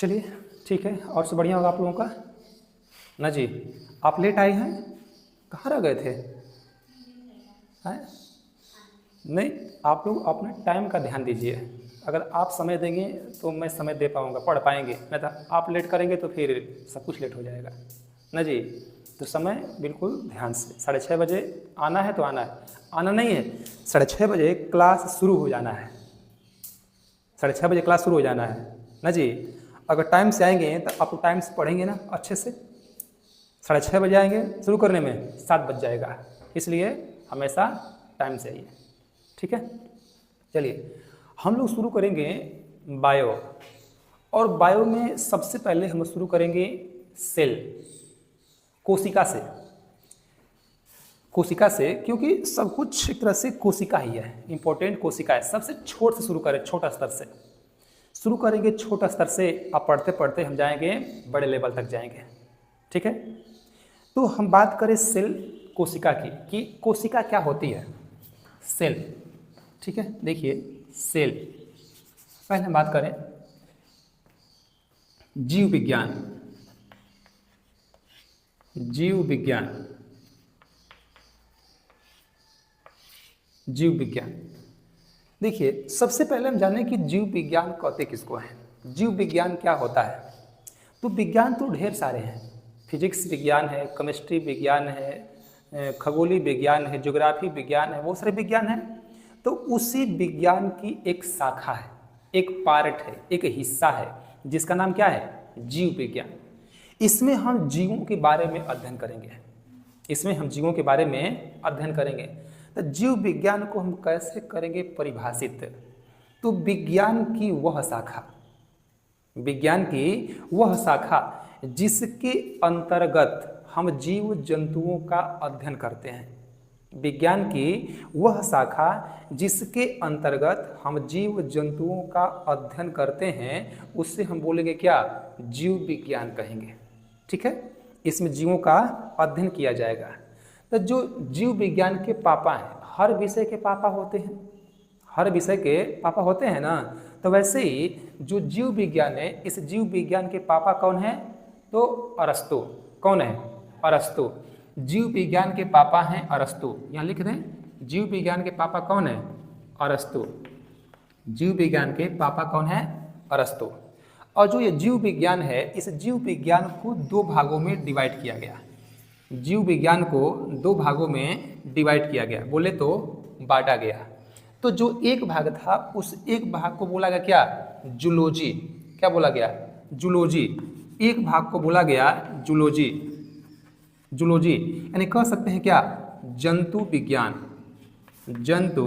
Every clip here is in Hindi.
चलिए ठीक है, और सब बढ़िया होगा आप लोगों का ना जी। आप लेट आए हैं, कहाँ रह गए थे? हैं? नहीं, आप लोग अपने टाइम का ध्यान दीजिए। अगर आप समय देंगे तो मैं समय दे पाऊँगा, पढ़ पाएंगे, नहीं तो आप लेट करेंगे तो फिर सब कुछ लेट हो जाएगा ना जी। तो समय बिल्कुल ध्यान से, 6:30 बजे आना है तो आना है, आना नहीं है 6:30 बजे क्लास शुरू हो जाना है, 6:30 बजे क्लास शुरू हो जाना है ना जी। अगर टाइम से आएंगे तो आप टाइम से पढ़ेंगे ना अच्छे से। 6:30 बजे आएंगे, शुरू करने में 7 बज जाएगा, इसलिए हमेशा टाइम से आइए, ठीक है। चलिए हम लोग शुरू करेंगे बायो, और बायो में सबसे पहले हम शुरू करेंगे सेल, कोशिका से। कोशिका से, क्योंकि सब कुछ एक तरह से कोशिका ही है, इंपॉर्टेंट कोशिका है। सबसे छोट से शुरू करें, छोटा स्तर से शुरू करेंगे, छोटा स्तर से आप पढ़ते पढ़ते हम जाएंगे बड़े लेवल तक जाएंगे, ठीक है। तो हम बात करें सेल, कोशिका की, कि कोशिका क्या होती है, सेल, ठीक है। देखिए सेल, पहले हम बात करें जीव विज्ञान। जीव विज्ञान, जीव विज्ञान, देखिए सबसे पहले हम जानें कि जीव विज्ञान कहते किसको हैं, जीव विज्ञान क्या होता है। तो विज्ञान तो ढेर सारे हैं, फिजिक्स विज्ञान है, केमिस्ट्री विज्ञान है, खगोलीय विज्ञान है, ज्योग्राफी विज्ञान है, बहुत सारे विज्ञान हैं। तो उसी विज्ञान की एक शाखा है, एक पार्ट है, एक हिस्सा है, जिसका नाम क्या है, जीव विज्ञान। इसमें हम जीवों के बारे में अध्ययन करेंगे, इसमें हम जीवों के बारे में अध्ययन करेंगे। तो जीव विज्ञान को हम कैसे करेंगे परिभाषित, तो विज्ञान की वह शाखा, विज्ञान की वह शाखा जिसके अंतर्गत हम जीव जंतुओं का अध्ययन करते हैं। विज्ञान की वह शाखा जिसके अंतर्गत हम जीव जंतुओं का अध्ययन करते हैं, उससे हम बोलेंगे क्या, जीव विज्ञान कहेंगे, ठीक है। इसमें जीवों का अध्ययन किया जाएगा। तो जो जीव विज्ञान के पापा हैं, हर विषय के पापा होते हैं, हर विषय के पापा होते हैं ना। तो वैसे ही जो जीव विज्ञान है, इस जीव विज्ञान के पापा कौन है, तो अरस्तु। कौन है, अरस्तु। जीव विज्ञान के पापा हैं अरस्तु, यहाँ लिख दें, जीव विज्ञान के पापा कौन है, अरस्तु। जीव विज्ञान के पापा कौन है, अरस्तु। और जो ये जीव विज्ञान है, इस जीव विज्ञान को 2 भागों में डिवाइड किया गया, जीव विज्ञान को 2 भागों में डिवाइड किया गया, बोले तो बांटा गया। तो जो एक भाग था, उस एक भाग को बोला गया क्या, जूलॉजी। क्या बोला गया, जूलॉजी। एक भाग को बोला गया जूलॉजी। जूलॉजी यानी कह सकते हैं क्या, जंतु विज्ञान। जंतु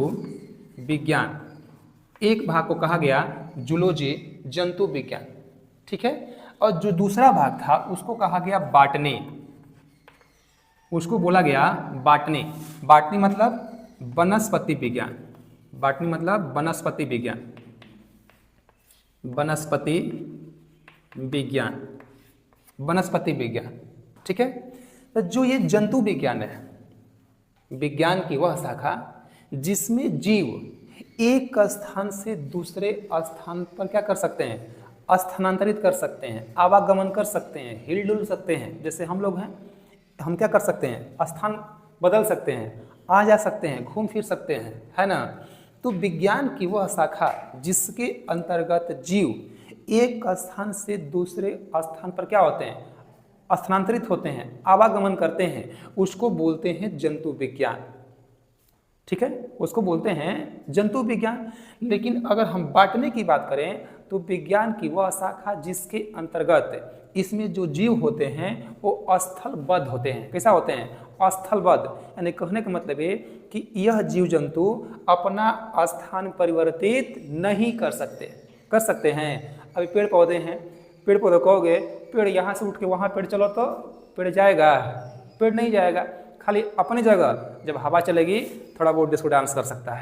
विज्ञान, एक भाग को कहा गया जूलॉजी, जंतु विज्ञान, ठीक है। और जो दूसरा भाग था उसको कहा गया बॉटनी, उसको बोला गया बॉटनी। बॉटनी मतलब वनस्पति विज्ञान, बॉटनी मतलब वनस्पति विज्ञान, वनस्पति विज्ञान, वनस्पति विज्ञान, ठीक है। तो जो ये जंतु विज्ञान है, विज्ञान की वह शाखा जिसमें जीव एक स्थान से दूसरे स्थान पर क्या कर सकते हैं, स्थानांतरित कर सकते हैं, आवागमन कर सकते हैं, हिलडुल सकते हैं। जैसे हम लोग हैं, हम क्या कर सकते हैं, स्थान बदल सकते हैं, आ जा सकते हैं, घूम फिर सकते हैं, है ना। तो विज्ञान की वह शाखा जिसके अंतर्गत जीव एक स्थान से दूसरे स्थान पर क्या होते हैं, स्थानांतरित होते हैं, आवागमन करते हैं, उसको बोलते हैं जंतु विज्ञान, ठीक है, उसको बोलते हैं जंतु विज्ञान। लेकिन अगर हम बांटने की बात करें तो विज्ञान की वह शाखा जिसके अंतर्गत इसमें जो जीव होते हैं वो स्थलबद्ध होते हैं। कैसा होते हैं, स्थलबद्ध, यानी कहने का मतलब है कि यह जीव जंतु अपना स्थान परिवर्तित नहीं कर सकते। कर सकते हैं, अभी पेड़ पौधे हैं, पेड़ पौधे कहोगे पेड़ यहाँ से उठ के वहाँ पेड़ चलो तो पेड़ जाएगा, पेड़ नहीं जाएगा, खाली अपनी जगह जब हवा चलेगी थोड़ा बहुत डिस्को डांस कर सकता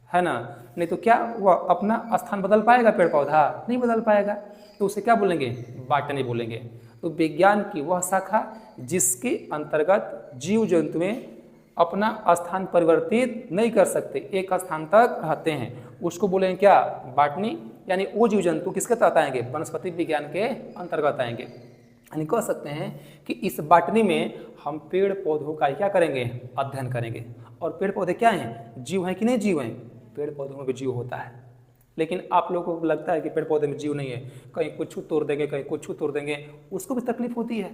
है ना। नहीं तो क्या वह अपना स्थान बदल पाएगा, पेड़ पौधा नहीं बदल पाएगा। तो उसे क्या बोलेंगे, बॉटनी बोलेंगे। तो विज्ञान की वह शाखा जिसके अंतर्गत जीव जंतुएं अपना स्थान परिवर्तित नहीं कर सकते, एक स्थान तक रहते हैं, उसको बोलेंगे क्या, बॉटनी यानी वो जीव जंतु किसके तहत आएंगे, वनस्पति विज्ञान के अंतर्गत आएंगे। यानी कह सकते हैं कि इस बॉटनी में हम पेड़ पौधों का क्या करेंगे, अध्ययन करेंगे। और पेड़ पौधे क्या हैं, जीव हैं कि नहीं जीव हैं, पेड़ पौधों में भी जीव होता है। लेकिन आप लोगों को लगता है कि पेड़ पौधे में जीव नहीं है, कहीं कुछ तोड़ देंगे कहीं कुछ तोड़ देंगे, उसको भी तकलीफ होती है,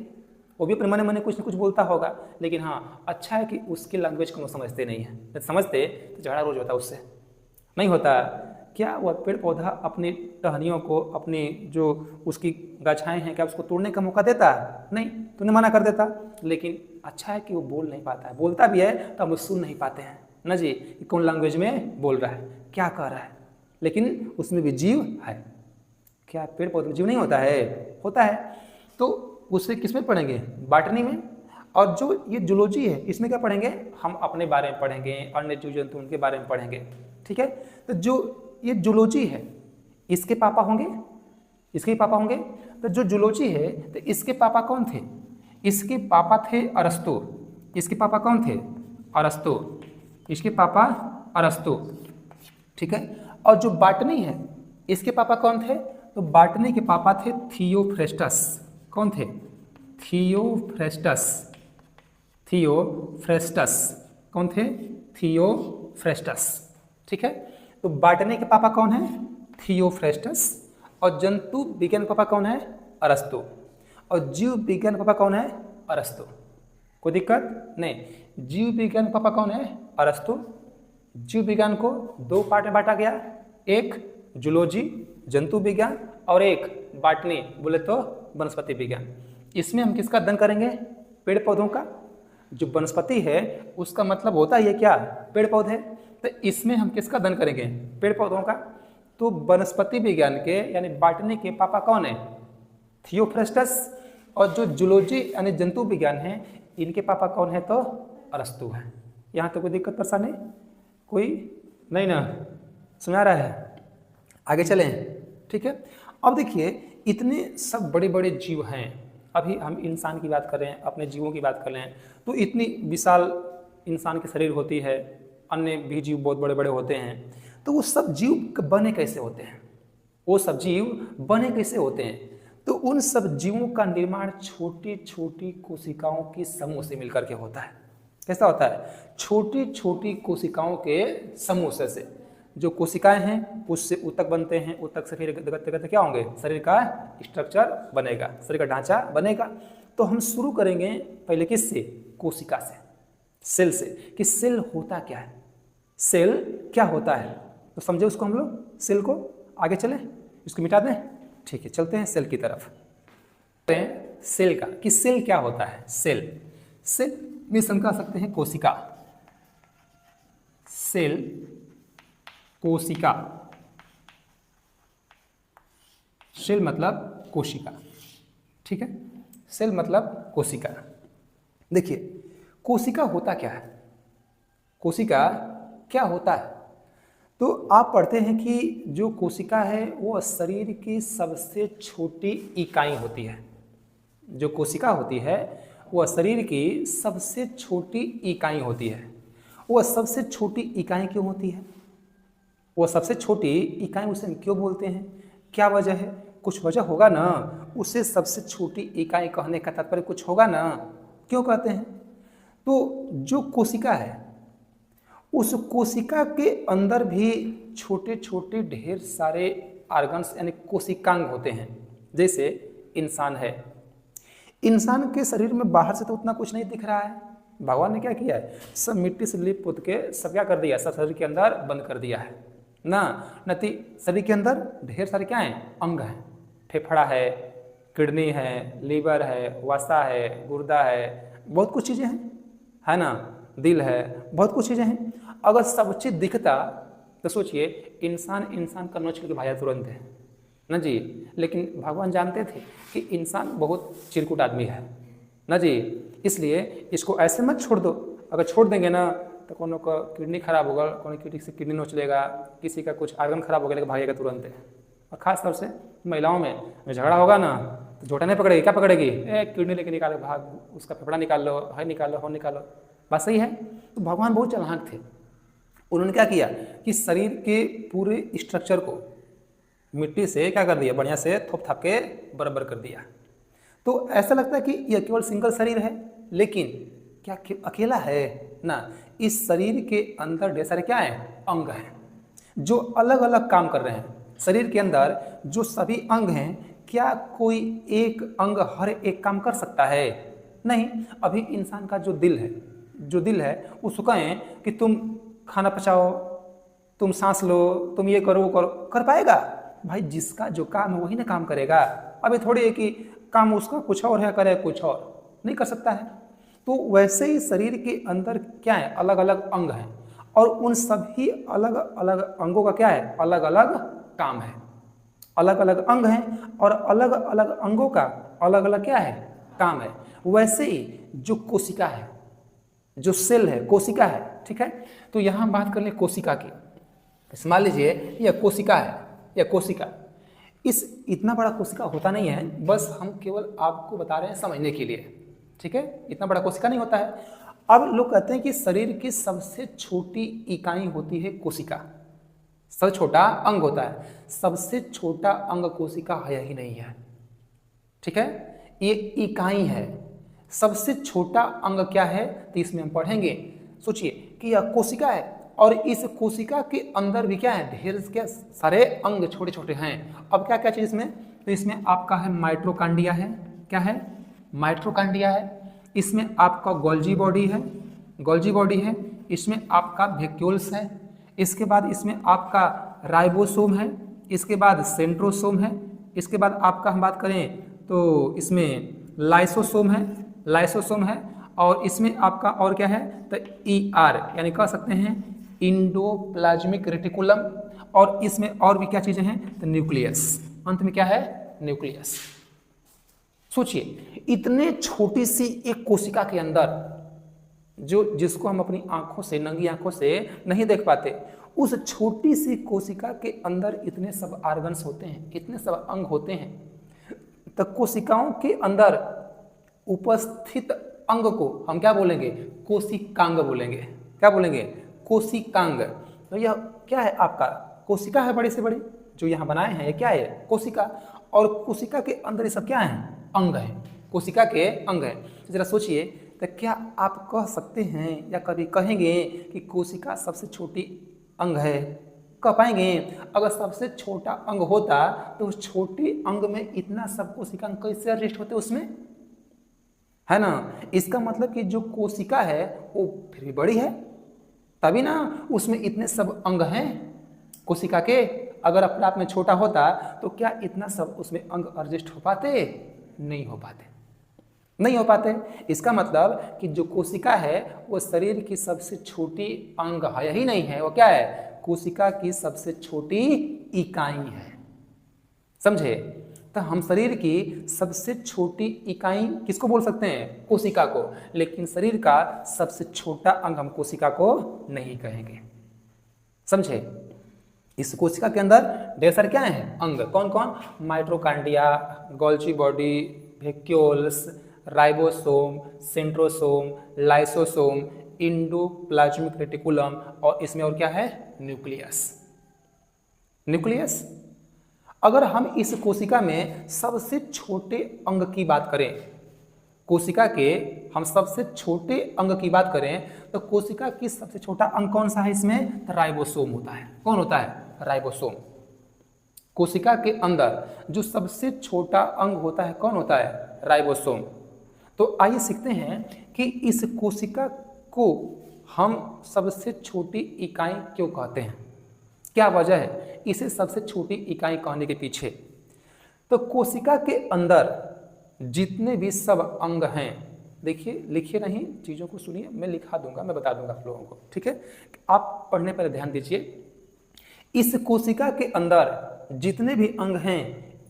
वो भी अपने मन मन कुछ न कुछ बोलता होगा। लेकिन हाँ, अच्छा है कि उसकी लैंग्वेज को हम समझते नहीं है, नहीं समझते तो झगड़ा रोज होता, उससे नहीं होता। क्या वह पेड़ पौधा अपनी टहनियों को, अपनी जो उसकी गाछाएँ हैं, क्या उसको तोड़ने का मौका देता है, नहीं, तो नहीं मना कर देता। लेकिन अच्छा है कि वो बोल नहीं पाता है, बोलता भी है तो हम सुन नहीं पाते हैं ना जी, कि कौन लैंग्वेज में बोल रहा है, क्या कह रहा है, लेकिन उसमें भी जीव है। क्या पेड़ पौधे में जीव नहीं होता है, होता है। तो उसे किस में पढ़ेंगे, बॉटनी में। और जो ये जूलॉजी है इसमें क्या पढ़ेंगे, हम अपने बारे में पढ़ेंगे, अन्य जीव जंतु उनके बारे में पढ़ेंगे, ठीक है। तो जो ये जूलॉजी है इसके पापा होंगे, इसके पापा होंगे। तो जो जूलॉजी है तो इसके पापा कौन थे, इसके पापा थे अरस्तु। इसके पापा कौन थे, अरस्तु, इसके पापा अरस्तु, ठीक है। और जो बॉटनी है इसके पापा कौन थे, तो बॉटनी के पापा थे थियोफ्रेस्टस। कौन थे, थियोफ्रेस्टस, थियोफ्रेस्टस, कौन थे, थियोफ्रेस्टस, ठीक है। तो बॉटनी के पापा कौन है, थियोफ्रेस्टस। और जंतु विज्ञान पापा कौन है, अरस्तु। और जीव विज्ञान पापा कौन है, अरस्तु। कोई दिक्कत नहीं, जीव विज्ञान पापा कौन है, अरस्तु। जीव विज्ञान को दो पार्ट में बांटा गया, एक जूलॉजी जंतु विज्ञान और एक बॉटनी बोले तो वनस्पति विज्ञान। इसमें हम किसका अध्ययन करेंगे, पेड़ पौधों का। जो वनस्पति है उसका मतलब होता है ये क्या, पेड़ पौधे। तो इसमें हम किसका अध्ययन करेंगे, पेड़ पौधों का। तो वनस्पति विज्ञान के यानी बॉटनी के पापा कौन है, थियोफ्रेस्टस। और जो जूलॉजी यानी जंतु विज्ञान है इनके पापा कौन है, तो अरस्तु है। यहाँ तो कोई दिक्कत परेशानी कोई नहीं ना, समझ रहा है, आगे चलें, ठीक है। अब देखिए इतने सब बड़े बड़े जीव हैं, अभी हम इंसान की बात कर रहे हैं, अपने जीवों की बात कर रहे हैं, तो इतनी विशाल इंसान की शरीर होती है, अन्य भी जीव बहुत बड़े बड़े होते हैं। तो वो सब जीव बने कैसे होते हैं, वो सब जीव बने कैसे होते हैं, तो उन सब जीवों का निर्माण छोटी छोटी कोशिकाओं के समूह से मिलकर के होता है। कैसा होता है, छोटी छोटी कोशिकाओं के समूह से जो कोशिकाएं हैं उससे ऊतक बनते हैं, ऊतक से फिर गते क्या होंगे, शरीर का स्ट्रक्चर बनेगा, शरीर का ढांचा बनेगा। तो हम शुरू करेंगे पहले किससे, कोशिका से, सेल से, कि सेल होता क्या है, सेल क्या होता है। तो समझे उसको हम लोग, सेल को। आगे चलें, इसको मिटा दें, ठीक है, चलते हैं सेल की तरफ। सेल का, कि सेल क्या होता है, सेल, सेल में हम कह सकते हैं कोशिका, सेल कोशिका, सेल मतलब कोशिका, ठीक है, सेल मतलब कोशिका। देखिए कोशिका होता क्या है, कोशिका क्या होता है, तो आप पढ़ते हैं कि जो कोशिका है वो शरीर की सबसे छोटी इकाई होती है। जो कोशिका होती है वह शरीर की सबसे छोटी इकाई होती है। वह सबसे छोटी इकाई क्यों होती है, वह सबसे छोटी इकाई उसे हम क्यों बोलते हैं, क्या वजह है, कुछ वजह होगा ना, उसे सबसे छोटी इकाई कहने का तात्पर्य कुछ होगा ना, क्यों कहते हैं। तो जो कोशिका है उस कोशिका के अंदर भी छोटे छोटे ढेर सारे ऑर्गन्स यानी कोशिकांग होते हैं। जैसे इंसान है, इंसान के शरीर में बाहर से तो उतना कुछ नहीं दिख रहा है, भगवान ने क्या किया है, सब मिट्टी से लिप पुत के सब क्या कर दिया, सब शरीर के अंदर बंद कर दिया है ना। नती शरीर के अंदर ढेर सारे क्या हैं, अंग हैं, फेफड़ा है, किडनी है, लीवर है, वसा है, गुर्दा है, बहुत कुछ चीज़ें हैं, है ना, दिल है, बहुत कुछ चीज़ें हैं। अगर सब चीज़ दिखता तो सोचिए इंसान का नोच के भाया तुरंत है ना जी। लेकिन भगवान जानते थे कि इंसान बहुत चिरकुट आदमी है ना जी, इसलिए इसको ऐसे मत छोड़ दो। अगर छोड़ देंगे ना तो कोनो का किडनी खराब होगा, कोनो किसी से किडनी नोच लेगा, किसी का कुछ आर्गन खराब हो गया, भागेगा तुरंत है। और ख़ास तौर से महिलाओं में झगड़ा होगा ना तो झोटा नहीं पकड़ेगी, क्या पकड़ेगी, किडनी लेके निकालो, भाग, उसका फेफड़ा निकाल लो, है निकालो, हो निकालो, बात सही है। तो भगवान बहुत चालाक थे, उन्होंने क्या किया कि शरीर के पूरे स्ट्रक्चर को मिट्टी से क्या कर दिया, बढ़िया से थोप थाप के बराबर कर दिया। तो ऐसा लगता है कि यह केवल सिंगल शरीर है, लेकिन क्या अकेला है ना। इस शरीर के अंदर ढेर सारे क्या है, अंग हैं जो अलग अलग काम कर रहे हैं। शरीर के अंदर जो सभी अंग हैं, क्या कोई एक अंग हर एक काम कर सकता है? नहीं। अभी इंसान का जो दिल है उसको कहें कि तुम खाना पचाओ, तुम सांस लो, तुम ये करो वो करो, कर पाएगा? भाई जिसका जो काम है वही ना काम करेगा। अभी थोड़ी है कि काम उसका कुछ और है, करे कुछ और, नहीं कर सकता है। तो वैसे ही शरीर के अंदर क्या है, अलग अलग अंग हैं, और उन सभी अलग अलग अंगों का क्या है, अलग अलग काम है। अलग अलग अंग हैं और अलग अलग अंगों का अलग अलग क्या है, काम है। वैसे ही जो कोशिका है, जो सेल है, कोशिका है, ठीक है। तो यहां हम बात कर ले कोशिका की। मान लीजिए यह कोशिका है, यह कोशिका, इस इतना बड़ा कोशिका होता नहीं है, बस हम केवल आपको बता रहे हैं समझने के लिए, ठीक है। इतना बड़ा कोशिका नहीं होता है। अब लोग कहते हैं कि शरीर की सबसे छोटी इकाई होती है कोशिका, सबसे छोटा अंग होता है। सबसे छोटा अंग कोशिका है ही नहीं है, ठीक है, ये इकाई है। सबसे छोटा अंग क्या है, तो इसमें हम पढ़ेंगे। सोचिए कि यह कोशिका है और इस कोशिका के अंदर भी क्या है, ढेर के सारे अंग छोटे छोटे हैं। अब क्या क्या चीज इसमें, तो इसमें आपका है माइटोकॉन्ड्रिया है, क्या है, माइटोकॉन्ड्रिया है। इसमें आपका गोल्जी बॉडी है, गोल्जी बॉडी है। इसमें आपका वैक्यूल्स है। इसके बाद इसमें आपका राइबोसोम है। इसके बाद सेंट्रोसोम है। इसके बाद आपका हम बात करें तो इसमें लाइसोसोम है, लाइसोसोम है। और इसमें आपका और क्या है, तो ER यानी कह सकते हैं इंडोप्लाज्मिक रेटिकुलम। और इसमें और भी क्या चीजें हैं, तो न्यूक्लियस। अंत में क्या है, न्यूक्लियस। सोचिए इतने छोटी सी एक कोशिका के अंदर, जो जिसको हम अपनी आंखों से, नंगी आंखों से नहीं देख पाते, उस छोटी सी कोशिका के अंदर इतने सब ऑर्गन्स होते हैं, इतने सब अंग होते हैं। तो कोशिकाओं के अंदर उपस्थित अंग को हम क्या बोलेंगे, कोशिकांग बोलेंगे। क्या बोलेंगे, कोशिकांग। तो यह क्या है, आपका कोशिका है बड़ी से बड़ी, जो यहाँ बनाए हैं ये क्या है, कोशिका। और कोशिका के अंदर ये सब क्या है, अंग है, कोशिका के अंग है। जरा सोचिए, तो क्या आप कह सकते हैं या कभी कहेंगे कि कोशिका सबसे छोटी अंग है? कह पाएंगे? अगर सबसे छोटा अंग होता तो उस छोटे अंग में इतना सब कोशिकांग कैसे अरेस्ट होते उसमें, है ना। इसका मतलब कि जो कोशिका है वो फिर भी बड़ी है, तभी ना उसमें इतने सब अंग हैं कोशिका के। अगर अपने आप में छोटा होता तो क्या इतना सब उसमें अंग एडजस्ट हो पाते? नहीं हो पाते, नहीं हो पाते। इसका मतलब कि जो कोशिका है वो शरीर की सबसे छोटी अंग है ही नहीं है, वो क्या है, कोशिका की सबसे छोटी इकाई है। समझे? तो हम शरीर की सबसे छोटी इकाई किसको बोल सकते हैं, कोशिका को। लेकिन शरीर का सबसे छोटा अंग हम कोशिका को नहीं कहेंगे। समझे? इस कोशिका के अंदर ढेर सारे क्या हैं, अंग। कौन कौन, mitochondria, Golgi body, vacuoles, ribosome, centrosome, lysosome, endoplasmic reticulum, और इसमें और क्या है, न्यूक्लियस। न्यूक्लियस। अगर हम इस कोशिका में सबसे छोटे अंग की बात करें, कोशिका के हम सबसे छोटे अंग की बात करें, तो कोशिका की सबसे छोटा अंग कौन सा है इसमें, तो राइबोसोम होता है। कौन होता है, राइबोसोम। कोशिका के अंदर जो सबसे छोटा अंग होता है कौन होता है, राइबोसोम। तो आइए सीखते हैं कि इस कोशिका को हम सबसे छोटी इकाई क्यों कहते हैं, क्या वजह है इसे सबसे छोटी इकाई कहने के पीछे। तो कोशिका के अंदर जितने भी सब अंग हैं, देखिए लिखिए नहीं, चीज़ों को सुनिए, मैं लिखा दूंगा, मैं बता दूंगा आप लोगों को, ठीक है। आप पढ़ने पर ध्यान दीजिए। इस कोशिका के अंदर जितने भी अंग हैं,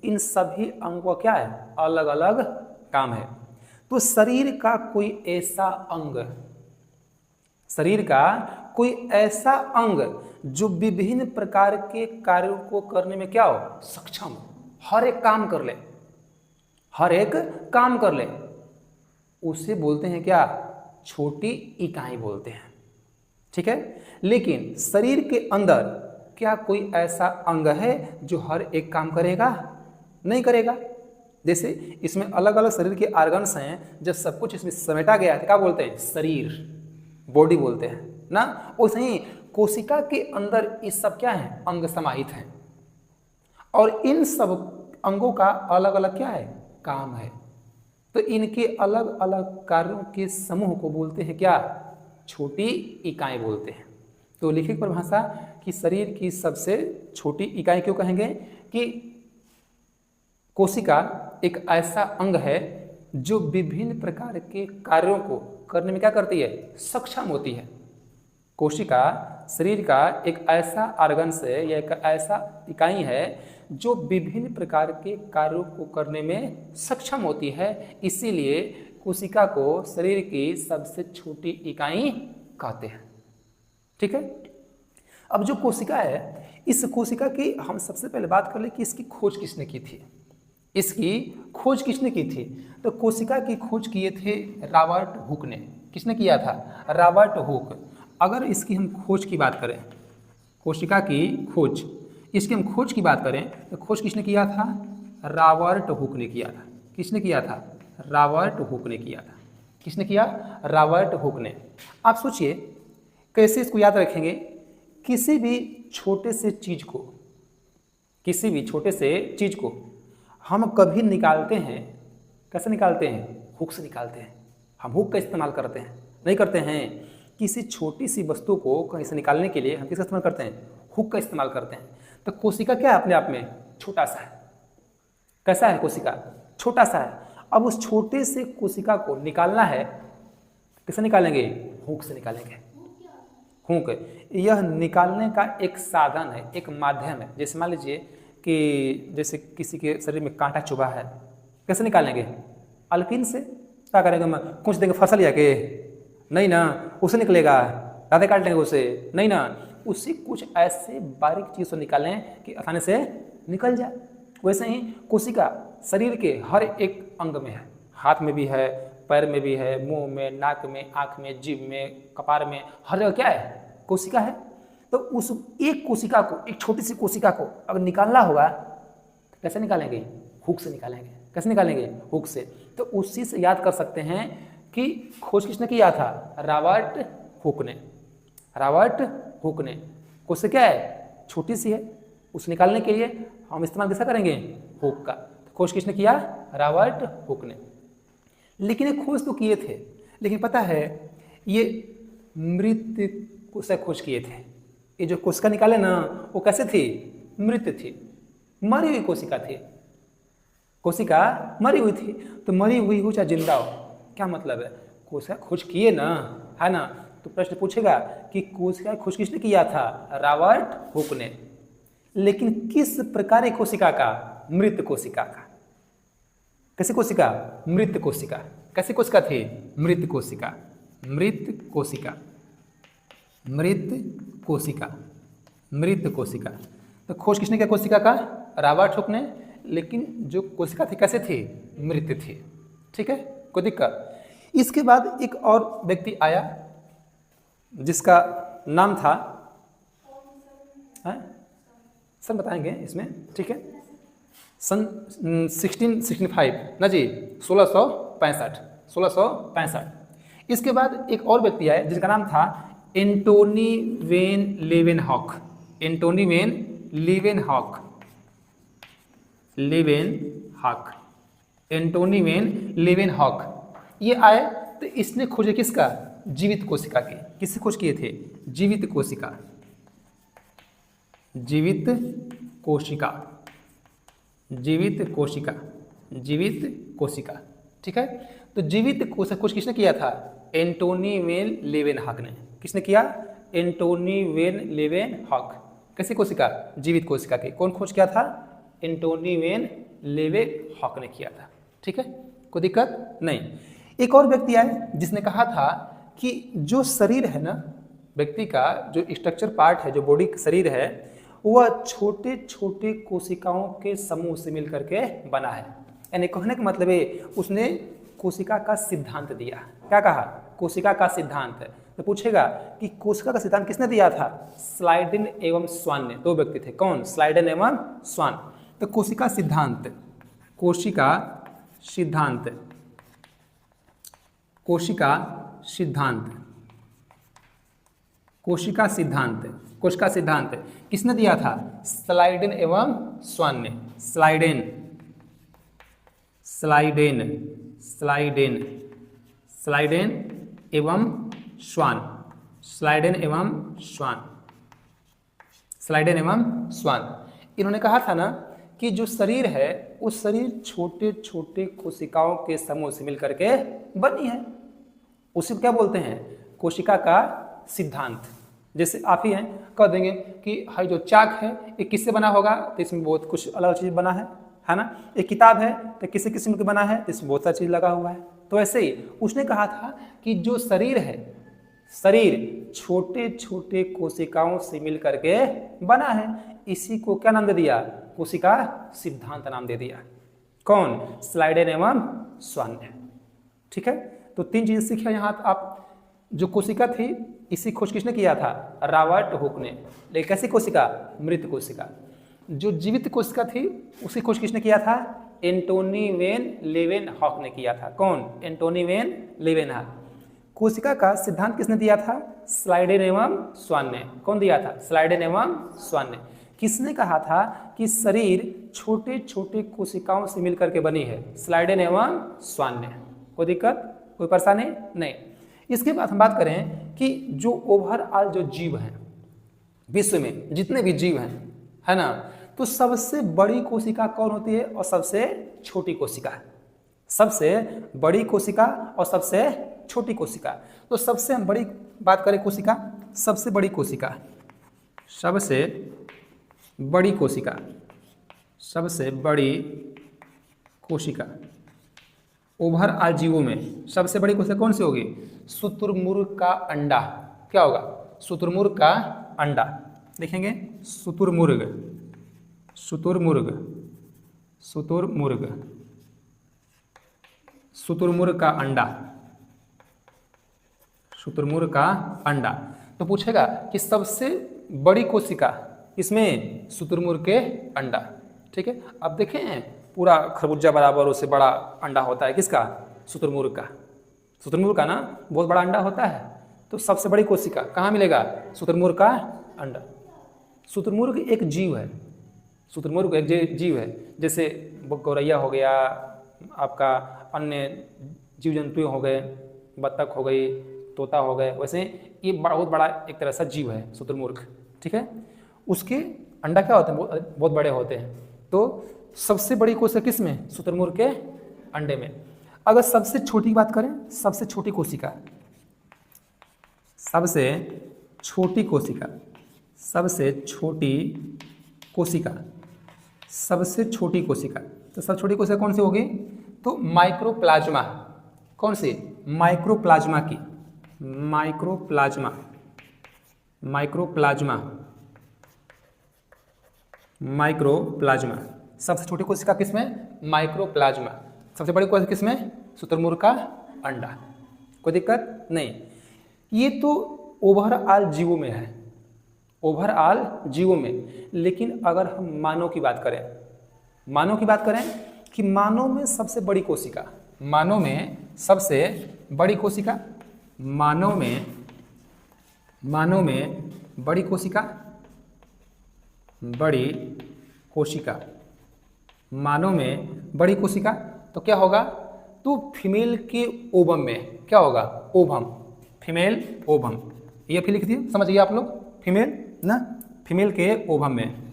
इन सभी अंगों का क्या है, अलग अलग काम है। तो शरीर का कोई ऐसा अंग, शरीर का कोई ऐसा अंग जो विभिन्न प्रकार के कार्यों को करने में क्या हो, सक्षम, हर एक काम कर ले, हर एक काम कर ले, उसे बोलते हैं क्या, छोटी इकाई बोलते हैं, ठीक है। लेकिन शरीर के अंदर क्या कोई ऐसा अंग है जो हर एक काम करेगा? नहीं करेगा। जैसे इसमें अलग अलग शरीर के ऑर्गन्स हैं, जब सब कुछ इसमें समेटा गया है क्या बोलते हैं? शरीर, बॉडी बोलते हैं ना। वैसे ही कोशिका के अंदर ये सब क्या है? अंग समाहित हैं, और इन सब अंगों का अलग अलग क्या है? काम है। तो इनके अलग अलग कार्यों के समूह को बोलते हैं क्या? छोटी इकाई बोलते हैं। तो लिखित परिभाषा कि शरीर की सबसे छोटी इकाई क्यों कहेंगे? कि कोशिका एक ऐसा अंग है जो विभिन्न प्रकार के कार्यों को करने में क्या करती है? सक्षम होती है। कोशिका शरीर का एक ऐसा ऑर्गन है या एक ऐसा इकाई है जो विभिन्न प्रकार के कार्यों को करने में सक्षम होती है। इसीलिए कोशिका को शरीर की सबसे छोटी इकाई कहते हैं। ठीक है। अब जो कोशिका है, इस कोशिका की हम सबसे पहले बात कर ले कि इसकी खोज किसने की थी। इसकी खोज किसने की थी? तो कोशिका की खोज किए थे रॉबर्ट हुक ने। किसने किया था? Robert Hooke. अगर इसकी हम खोज की बात करें, कोशिका की खोज, इसकी हम खोज की बात करें तो खोज किसने किया था? रॉबर्ट हुक ने किया था। किसने किया था? रॉबर्ट हुक ने किया था। किसने किया? रॉबर्ट हुक ने। आप सोचिए कैसे इसको याद रखेंगे। किसी भी छोटे से चीज को, किसी भी छोटे से चीज को हम कभी निकालते हैं, कैसे निकालते हैं? हुक से निकालते हैं। हम हुक का इस्तेमाल करते हैं, नहीं करते हैं। किसी छोटी सी वस्तु को कहीं से निकालने के लिए हम किसका इस्तेमाल करते हैं? हुक का इस्तेमाल करते हैं। तो कोशिका क्या है? अपने आप में छोटा सा है। कैसा है कोशिका? छोटा सा है। अब उस छोटे से कोशिका को निकालना है, किससे निकालेंगे? हुक से निकालेंगे। हुक यह निकालने का एक साधन है, एक माध्यम है। जैसे मान लीजिए कि जैसे किसी के शरीर में कांटा चुभा है, कैसे निकालेंगे? अल्पिन से। क्या करेंगे? हम कुछ देंगे फसल लिया के? नहीं ना, उसे निकलेगा। दादे काट लेंगे उसे? नहीं ना। उसी कुछ ऐसे बारीक चीज़ को निकालें कि आसानी से निकल जाए। वैसे ही कोशिका शरीर के हर एक अंग में है। हाथ में भी है, पैर में भी है, मुंह में, नाक में, आँख में, जीभ में, कपार में, हर जगह क्या है? कोशिका है। तो उस एक कोशिका को, एक छोटी सी कोशिका को अगर निकालना होगा तो कैसे निकालेंगे? हुक से निकालेंगे। कैसे निकालेंगे? हुक से। तो उसी से याद कर सकते हैं कि खोज किसने किया था? रॉबर्ट हुक ने। रॉबर्ट हुक ने। कोशिका क्या है? छोटी सी है। उस निकालने के लिए हम इस्तेमाल कैसा करेंगे? हुक का। तो खोज किसने किया? रॉबर्ट हुक ने। लेकिन ये खोज तो किए थे, लेकिन पता है ये मृत कोशिका खोज किए थे। ये जो कोशिका निकाले ना, वो कैसे थी? मृत थी, मरी हुई कोशिका थी। कोशिका मरी हुई थी। तो मरी हुई हो चाहे जिंदा हो, क्या मतलब है? कोशिका खोज किए ना, है ना। तो प्रश्न पूछेगा कि कोशिका खोज किसने किया था? रॉबर्ट हुक ने। लेकिन किस प्रकार की कोशिका का? मृत कोशिका का। कैसी कोशिका? मृत कोशिका। कैसी कोशिका थी? मृत कोशिका। मृत कोशिका। मृत कोशिका। मृत कोशिका। तो खोज किसने किया कोशिका का? रॉबर्ट हुक ने। लेकिन जो कोशिका थी कैसे थी? मृत थी। ठीक है, कोई दिक्कत? इसके बाद एक और व्यक्ति आया जिसका नाम था, सर बताएंगे इसमें, ठीक है, सन 1665 ना जी, 1665। इसके बाद एक और व्यक्ति आए जिसका नाम था Antonie van Leeuwenhoek. Antonie van Leeuwenhoek. Leeuwenhoek. Antonie van Leeuwenhoek ये आए। तो इसने खोजे किसका? जीवित कोशिका की। किससे खोज किए थे? जीवित कोशिका। जीवित कोशिका। जीवित कोशिका। जीवित कोशिका। ठीक है। तो जीवित कोशिका खोज किसने किया था? एंटोनी वेन लेवेनहॉक ने। किसने किया? एंटोनी वेन लेवेनहॉक। कैसी कोशिका? जीवित कोशिका की। कौन खोज किया था? एंटोनी वेन लेवेनहॉक ने किया था। ठीक है, कोई दिक्कत नहीं। एक और व्यक्ति आए जिसने कहा था कि जो शरीर है ना, व्यक्ति का जो स्ट्रक्चर पार्ट है, जो बॉडी शरीर है, वह छोटे छोटे कोशिकाओं के समूह से मिलकर के बना है। यानी कहने का मतलब है उसने कोशिका का सिद्धांत दिया। क्या कहा? कोशिका का सिद्धांत। तो पूछेगा कि कोशिका का सिद्धांत किसने दिया था? स्लाइडेन एवं स्वान ने, दो व्यक्ति थे। कौन? स्लाइडेन एवं स्वान। तो कोशिका सिद्धांत, कोशिका सिद्धांत, कोशिका सिद्धांत, कोशिका सिद्धांत, कोशिका सिद्धांत किसने दिया था? स्लाइडेन एवं स्वान ने। स्लाइडेन, स्लाइडेन, स्लाइडेन, स्लाइडेन एवं स्वान, स्लाइडेन एवं स्वान, स्लाइडेन एवं स्वान। इन्होंने कहा था ना कि जो शरीर है वो शरीर छोटे छोटे कोशिकाओं के समूह से मिलकर के बनी है। उसी को क्या बोलते हैं? कोशिका का सिद्धांत। जैसे आप ही हैं, कह देंगे कि हाई जो चाक है ये किससे बना होगा? तो इसमें बहुत कुछ अलग चीज़ बना है ना। एक किताब है तो किसी किस्म की बना है, तो इसमें बहुत सारी चीज़ लगा हुआ है। तो ऐसे ही उसने कहा था कि जो शरीर है, शरीर छोटे छोटे कोशिकाओं से मिलकर के बना है। इसी को क्या नाम दे दिया? कोशिका सिद्धांत नाम दे दिया। कौन? स्लाइडेन एवं स्वान ने। ठीक है, तो तीन चीजें सीखे यहाँ आप। जो कोशिका थी इसी खोज किसने किया था? रॉबर्ट हुक ने। लेकिन कैसी कोशिका? मृत कोशिका। जो जीवित कोशिका थी उसी खोज किसने किया था? एंटोनी वेन लेवेनहॉक ने किया था। कौन? एंटोनी वेन लेवेनहॉक। कोशिका का सिद्धांत किसने दिया था? स्लाइडेन एवं स्वान ने। कौन दिया था? स्लाइडेन एवं स्वान ने। किसने कहा था कि शरीर छोटे छोटे कोशिकाओं से मिलकर के बनी है? स्लाइडेन एवं स्वान ने। कोई दिक्कत, कोई परेशानी नहीं। इसके बाद हम बात करें कि जो ओवरऑल जो जीव हैं विश्व में, जितने भी जीव हैं, है ना, तो सबसे बड़ी कोशिका कौन होती है और सबसे छोटी कोशिका? सबसे बड़ी कोशिका और सबसे छोटी कोशिका। तो सबसे हम बड़ी बात करें कोशिका, सबसे बड़ी कोशिका, सबसे बड़ी कोशिका, सबसे बड़ी कोशिका ओवरऑल जीवों में सबसे बड़ी कोशिका कौन सी होगी? शुतुरमुर्ग का अंडा। क्या होगा? शुतुरमुर्ग का अंडा। देखेंगे शुतुरमुर्ग, शुतुरमुर्ग, शुतुरमुर्ग, शुतुरमुर्ग का अंडा, शुतुरमुर्ग का अंडा। तो पूछेगा कि सबसे बड़ी कोशिका इसमें शुतुरमुर्ग के अंडा। ठीक है, अब देखें पूरा खरबूजा बराबर उससे बड़ा अंडा होता है किसका? शुतुरमुर्ग का। शुतुरमुर्ग का ना बहुत बड़ा अंडा होता है। तो सबसे बड़ी कोशिका कहाँ मिलेगा? शुतुरमुर्ग का अंडा। शुतुरमुर्ग एक जीव है, शुतुरमुर्ग एक जीव है। जैसे गौरैया हो गया, आपका अन्य जीव जंतु हो गए, बत्तख हो गई, तोता हो गए, वैसे ये बहुत बड़ा एक तरह से जीव है शुतुरमुर्ग। ठीक है, उसके अंडा क्या होते हैं? बहुत बड़े होते हैं। तो सबसे बड़ी कोशिका किस में? शुतुरमुर्ग के अंडे में। अगर सबसे छोटी बात करें, सबसे छोटी कोशिका, सबसे छोटी कोशिका, सबसे छोटी कोशिका, सबसे छोटी कोशिका, तो सबसे छोटी कोशिका कौन सी होगी? तो माइक्रोप्लाज्मा। कौन सी? माइक्रोप्लाज्मा की, माइक्रोप्लाज्मा, माइक्रोप्लाज्मा, माइक्रोप्लाज्मा। सबसे छोटी कोशिका किसमें? माइक्रोप्लाज्मा। सबसे बड़ी कोशिका किसमें? शुतुरमुर्ग का अंडा। कोई दिक्कत नहीं। ये तो ओवरऑल जीवों में है, ओवरऑल जीवों में। लेकिन अगर हम मानव की बात करें, मानव की बात करें कि मानव में सबसे बड़ी कोशिका, मानव में सबसे बड़ी कोशिका, मानव में बड़ी कोशिका, बड़ी कोशिका, मानव में बड़ी कोशिका, तो क्या होगा? तो फीमेल के ओवम में क्या होगा? Ovum, female ovum. ये फिर लिख दिए, समझिए आप लोग, फीमेल ना, फीमेल के ओवम में,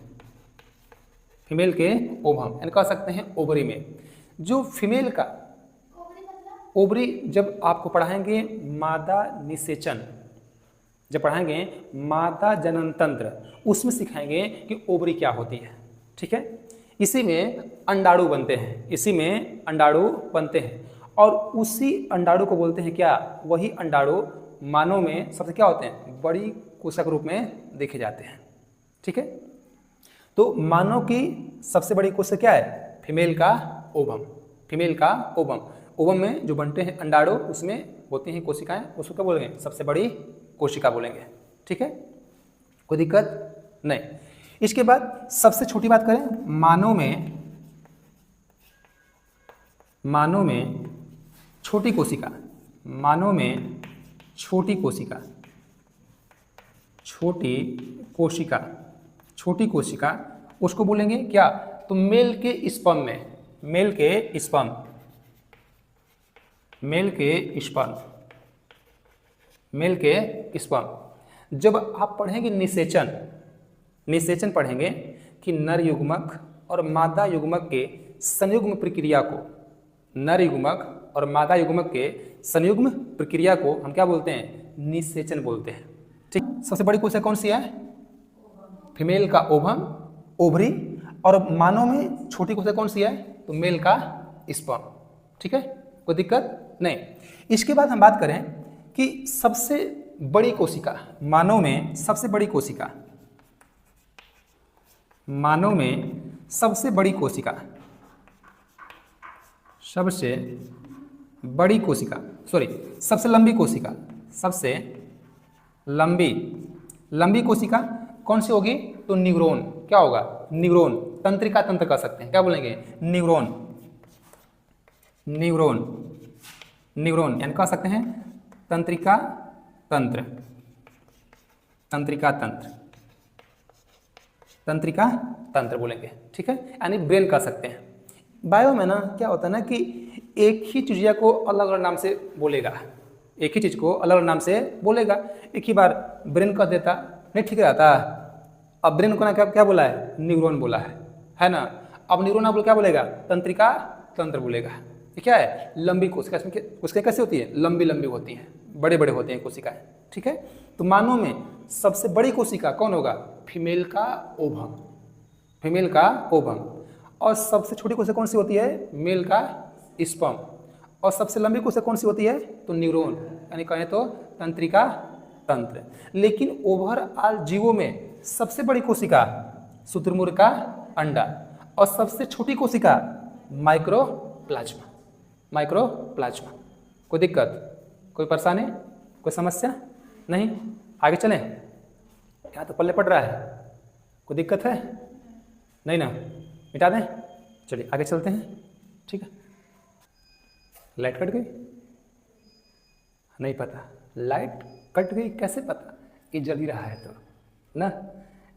फीमेल के ओवम यानी कह सकते हैं ओवरी में। जो फीमेल का ओवरी, जब आपको पढ़ाएंगे मादा निषेचन, जब पढ़ाएंगे मादा जनन तंत्र, उसमें सिखाएंगे कि ओवरी क्या होती है। ठीक है, इसी में अंडाणु बनते हैं, इसी में अंडाणु बनते हैं, और उसी अंडाणु को बोलते हैं क्या? वही अंडाणु मानव में सबसे क्या होते हैं? बड़ी कोशिका के रूप में देखे जाते हैं। ठीक है, तो मानव की सबसे बड़ी कोशिका क्या है? फीमेल का ओवम, फीमेल का ओवम। ओवम में जो बनते हैं अंडाणु, उसमें होती हैं कोशिकाएं, उसको क्या बोलेंगे? सबसे बड़ी कोशिका बोलेंगे। ठीक है, कोई दिक्कत नहीं। इसके बाद सबसे छोटी बात करें, मानव में छोटी कोशिका, मानव में छोटी कोशिका, छोटी कोशिका उसको बोलेंगे क्या? तो मेल के स्पर्म में, मेल के स्पर्म जब आप पढ़ेंगे निषेचन पढ़ेंगे कि नर युग्मक और मादा युग्मक के संयुग्म प्रक्रिया को, नर युग्मक और मादा युग्मक के संयुग्म प्रक्रिया को हम क्या बोलते हैं? निषेचन बोलते हैं। ठीक, सबसे बड़ी कोशिका कौन सी है? फीमेल का ओवम, ओवरी, और मानव में छोटी कोशिका कौन सी है? तो मेल का स्पर्म। ठीक है, कोई दिक्कत नहीं। इसके बाद हम बात करें कि सबसे बड़ी कोशिका, मानव में सबसे बड़ी कोशिका, मानव में सबसे बड़ी कोशिका, सबसे बड़ी कोशिका, सॉरी सबसे लंबी कोशिका, सबसे लंबी कोशिका कौन सी होगी? तो न्यूरॉन। क्या होगा? न्यूरॉन। तंत्रिका तंत्र कर सकते हैं, क्या बोलेंगे? न्यूरॉन। यानी कह सकते हैं तंत्रिका तंत्र, तंत्रिका तंत्र बोलेंगे। ठीक है, यानी ब्रेन कह सकते हैं। बायो में ना क्या होता है ना कि एक ही चीज़ को अलग अलग नाम से बोलेगा, एक ही चीज़ को अलग अलग नाम से बोलेगा। एक ही बार ब्रेन कह देता, नहीं ठीक रहता। अब ब्रेन को ना क्या बोला है? न्यूरॉन बोला है ना। अब न्यूरॉन ना बोल क्या बोलेगा? तंत्रिका तंत्र बोलेगा। ये क्या है? लंबी कोशिका। इसमें कोशिका कैसे होती है? लंबी होती हैं, बड़े होते हैं कोशिकाएं। ठीक है, तो मानव में सबसे बड़ी कोशिका कौन होगा? फीमेल का ओवम। और सबसे छोटी कोशिका कौन सी होती है? मेल का स्पर्म। और सबसे लंबी कोशिका कौन सी होती है? तो न्यूरॉन, यानी कहें तो तंत्रिका तंत्र। लेकिन ओवरऑल जीवों में सबसे बड़ी कोशिका शुतुरमुर्ग का अंडा, और सबसे छोटी कोशिका माइक्रोप्लाज्मा। कोई दिक्कत, कोई परेशानी, कोई समस्या नहीं? आगे चलें, यहाँ तो पल्ले पड़ रहा है, कोई दिक्कत है? नहीं ना, मिटा दें? चलिए आगे चलते हैं। ठीक है, लाइट कट गई? नहीं पता, लाइट कट गई कैसे पता? ये जल ही रहा है तो ना।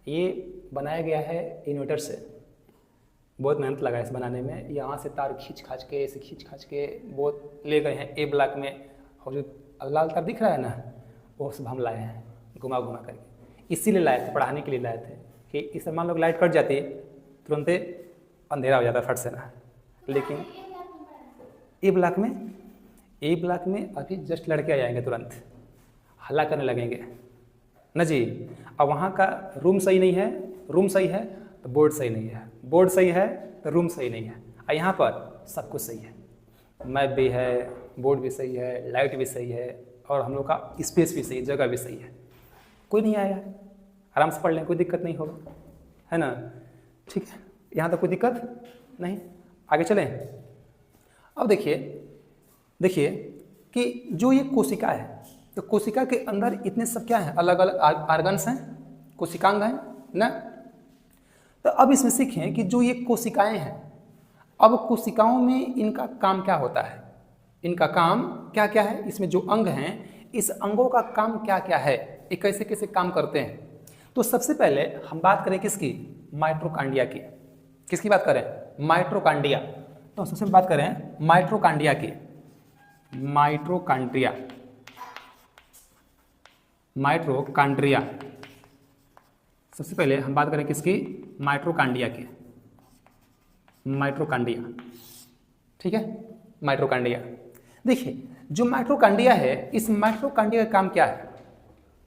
ये बनाया गया है इन्वर्टर से, बहुत मेहनत लगा है इस बनाने में। यहाँ से तार खींच खाच के बहुत ले गए हैं ए ब्लॉक में। और जो लाल तार दिख रहा है ना, वो सब हम लाए हैं घुमा करके। इसीलिए लाए थे, पढ़ाने के लिए लाए थे कि इससे मान लो लाइट कट जाती है तुरंत अंधेरा हो जाता फट से ना। लेकिन ए ब्लॉक में अभी जस्ट लड़के आ जाएंगे, तुरंत हल्ला करने लगेंगे ना जी। अब वहाँ का रूम सही नहीं है, रूम सही है तो बोर्ड सही नहीं है, बोर्ड सही है तो रूम सही नहीं है। और यहाँ पर सब कुछ सही है, मैप भी है, बोर्ड भी सही है, लाइट भी सही है, और हम लोग का स्पेस भी सही है, जगह भी सही है। कोई नहीं आया, आराम से पढ़ लें, कोई दिक्कत नहीं होगा, है ना। ठीक है, यहाँ तक कोई दिक्कत नहीं। आगे चलें। अब देखिए कि जो ये कोशिका है, तो कोशिका के अंदर इतने सब क्या है? अलग अलग आर्गन्स हैं, कोशिकांग हैं ना। तो अब इसमें सीखें कि जो ये कोशिकाएं हैं, अब कोशिकाओं में इनका काम क्या होता है, इनका काम क्या क्या है, इसमें जो अंग हैं इस अंगों का काम क्या क्या है, ये कैसे कैसे काम करते हैं। तो सबसे पहले हम बात करें किसकी? माइटोकॉन्ड्रिया की। किसकी बात करें? माइटोकॉन्ड्रिया। तो सबसे बात करें माइटोकॉन्ड्रिया की। माइटोकॉन्ड्रिया सबसे पहले हम बात करें किसकी? माइटोकॉन्ड्रिया की। माइटोकॉन्ड्रिया, ठीक है, माइटोकॉन्ड्रिया। देखिए जो माइटोकॉन्ड्रिया है, इस माइटोकॉन्ड्रिया का काम क्या है?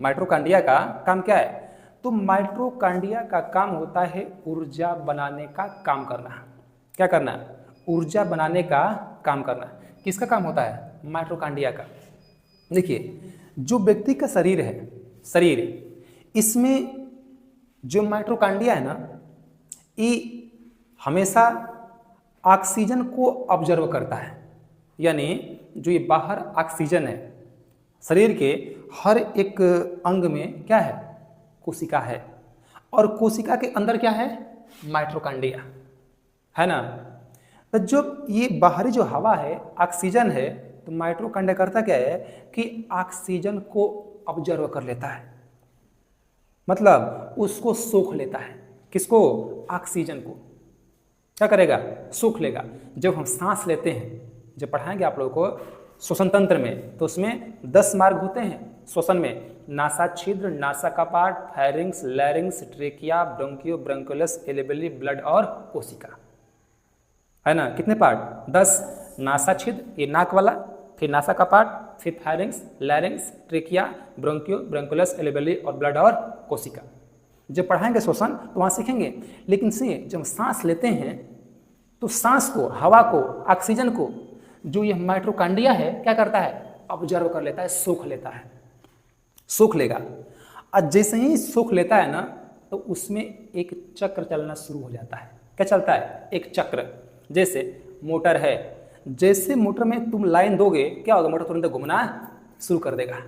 माइटोकॉन्ड्रिया का काम क्या है? तो माइटोकॉन्ड्रिया का काम होता है ऊर्जा बनाने का काम करना। क्या करना? ऊर्जा बनाने का काम करना। किसका काम होता है? माइटोकॉन्ड्रिया का। देखिए जो व्यक्ति का शरीर है, शरीर, इसमें जो माइटोकॉन्ड्रिया है ना, ये हमेशा ऑक्सीजन को ऑब्जर्व करता है। यानी जो ये बाहर ऑक्सीजन है, शरीर के हर एक अंग में क्या है, कोशिका है, और कोशिका के अंदर क्या है, माइटोकॉन्ड्रिया है ना। तो जो ये बाहरी जो हवा है, ऑक्सीजन है, तो माइटोकॉन्ड्रिया करता क्या है कि ऑक्सीजन को ऑब्जर्व कर लेता है, मतलब उसको सोख लेता है। किसको, ऑक्सीजन को क्या करेगा, सोख लेगा। जब हम सांस लेते हैं, जब पढ़ाएंगे आप लोगों को श्वसन तंत्र में, तो उसमें 10 मार्ग होते हैं श्वसन में, नासा छिद्र, नासा कपाट, pharynx, larynx, trachea, bronchi, bronchioles, alveoli, blood और कोशिका, है ना। कितने पार्ट, 10। नासा छिद्र, ये नाक वाला, फिर नासा कपाट, फिर pharynx, larynx, trachea, bronchi, bronchioles, alveoli और ब्लड और कोशिका। जब पढ़ाएंगे श्वसन तो वहाँ सीखेंगे। लेकिन से जब सांस लेते हैं तो सांस को, हवा को, ऑक्सीजन को जो यह माइटोकॉन्ड्रिया है क्या करता है, ऑब्जर्व कर लेता है, सोख लेता है, सोख लेगा। और जैसे ही सोख लेता है ना, तो उसमें एक चक्र चलना शुरू हो जाता है। क्या चलता है, एक चक्र। जैसे मोटर है, जैसे मोटर में तुम लाइन दोगे क्या होगा, मोटर तुरंत घूमना शुरू कर देगा,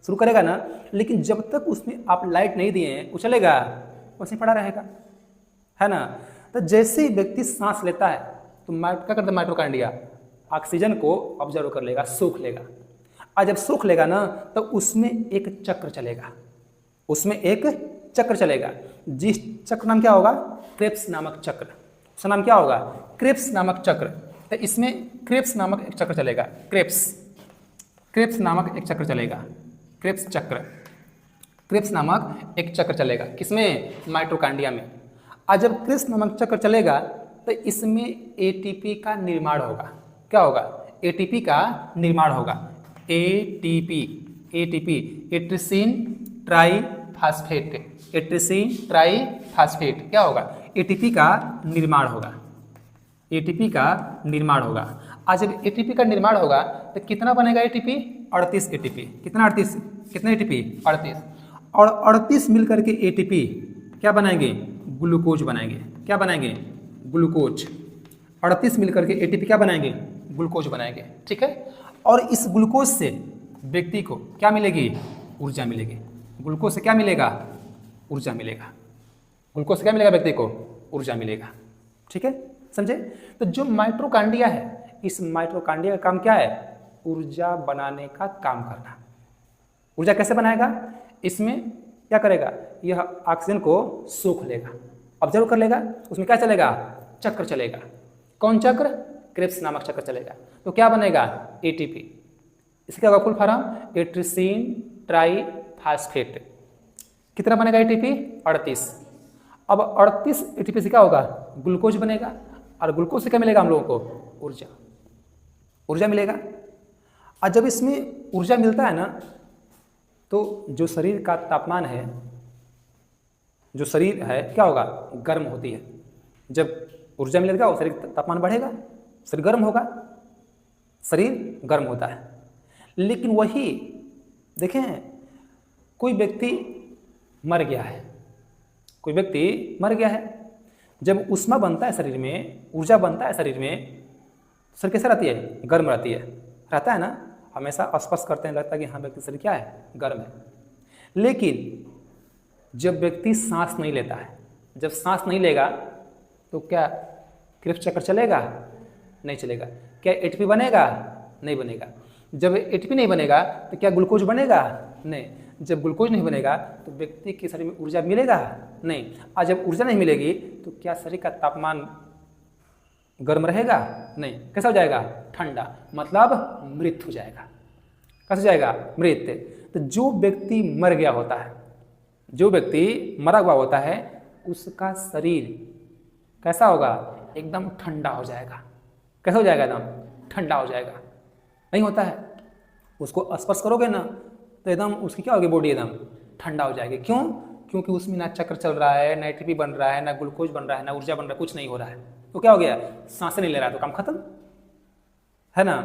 शुरू करेगा ना। लेकिन जब तक उसमें आप लाइट नहीं दिए हैं वो चलेगा, वैसे पड़ा रहेगा, है ना। तो जैसे ही व्यक्ति सांस लेता है तो क्या करता है, माइटोकॉन्ड्रिया ऑक्सीजन को ऑब्जर्व कर लेगा, सोख लेगा। और जब सोख लेगा ना, तो उसमें एक चक्र चलेगा, उसमें एक चक्र चलेगा, जिस चक्र नाम क्या होगा, क्रेब्स नामक चक्र। उसका नाम क्या होगा, क्रेब्स नामक चक्र। तो इसमें क्रेब्स नामक एक चक्र चलेगा, क्रेब्स नामक एक चक्र चलेगा, क्रेब्स चक्र, क्रेब्स नामक एक चक्र चलेगा। किसमें, माइटोकॉन्ड्रिया में। और जब क्रेब्स नामक चक्र चलेगा तो इसमें एटीपी का निर्माण होगा। क्या होगा, एटीपी का निर्माण होगा। एटीपी, एटीपी एट्रिसिन ट्राईफॉस्फेट, एट्रिसिन ट्राईफॉस्फेट क्या होगा, एटीपी का निर्माण होगा, एटीपी का निर्माण होगा। आज जब एटीपी का निर्माण होगा तो कितना बनेगा एटीपी, 38 एटीपी। कितना 38, कितना एटीपी, 38। और 38 मिलकर के एटीपी क्या बनाएंगे, ग्लूकोज बनाएंगे। क्या बनाएंगे, ग्लूकोज। 38 मिलकर के एटीपी क्या बनाएंगे, ग्लूकोज बनाएंगे, ठीक है। और इस ग्लूकोज से व्यक्ति को क्या मिलेगी, ऊर्जा मिलेगी। ग्लूकोज से क्या मिलेगा, ऊर्जा मिलेगा। ग्लूकोज से क्या मिलेगा व्यक्ति को, ऊर्जा मिलेगा, ठीक है, समझे। तो जो माइटोकॉन्ड्रिया है, इस माइटोकॉन्ड्रिया का काम क्या है, ऊर्जा बनाने का काम करना। ऊर्जा कैसे बनाएगा, इसमें क्या करेगा, यह ऑक्सीजन को सोख लेगा, ऑब्जर्व कर लेगा, उसमें क्या चलेगा, चक्र चलेगा। कौन चक्र, क्रेब्स नामक चक्र चलेगा। तो क्या बनेगा, एटीपी। इसका क्या होगा फुल फॉर्म, एट्रिसिन ट्राईफॉस्फेट। कितना बनेगा एटीपी, 38। अब 38 एटीपी से क्या होगा, ग्लूकोज बनेगा। और ग्लूकोज से क्या मिलेगा हम लोगों को, ऊर्जा, ऊर्जा मिलेगा। और जब इसमें ऊर्जा मिलता है ना, तो जो शरीर का तापमान है, जो शरीर है क्या होगा, गर्म होती है। जब ऊर्जा मिलेगा वो शरीर तापमान बढ़ेगा, शरीर गर्म होगा, शरीर गर्म होता है। लेकिन वही देखें, कोई व्यक्ति मर गया है, कोई व्यक्ति मर गया है, जब ऊष्मा बनता है शरीर में, ऊर्जा बनता है शरीर में, शरीर कैसा रहती है, गर्म रहती है, रहता है ना। हमेशा स्पर्श करते हैं, लगता है कि हाँ व्यक्ति शरीर क्या है, गर्म है। लेकिन जब व्यक्ति सांस नहीं लेता है, जब सांस नहीं लेगा तो क्या क्रेब्स चक्र चलेगा, नहीं चलेगा। क्या एटीपी बनेगा, नहीं बनेगा। जब एटीपी नहीं बनेगा तो क्या ग्लूकोज बनेगा, नहीं। जब ग्लूकोज नहीं बनेगा तो व्यक्ति के शरीर में ऊर्जा मिलेगा, नहीं। और जब ऊर्जा नहीं मिलेगी तो क्या शरीर का तापमान गर्म रहेगा, नहीं। कैसा हो जाएगा, ठंडा, मतलब मृत हो जाएगा। कैसा हो जाएगा, मृत। तो जो व्यक्ति मर गया होता है, जो व्यक्ति मरा हुआ होता है, उसका शरीर कैसा होगा, एकदम ठंडा हो जाएगा। कैसा हो जाएगा, एकदम ठंडा हो जाएगा। नहीं होता है, उसको स्पर्श करोगे ना तो एकदम उसकी क्या होगी, बॉडी एकदम ठंडा हो जाएगी। क्यों, क्योंकि उसमें ना चक्र चल रहा है, ना एटीपी बन रहा है, ना ग्लूकोज बन रहा है, ना ऊर्जा बन रहा है, कुछ नहीं हो रहा है। तो क्या हो गया, सांसें नहीं ले रहा है, तो काम खत्म, है ना।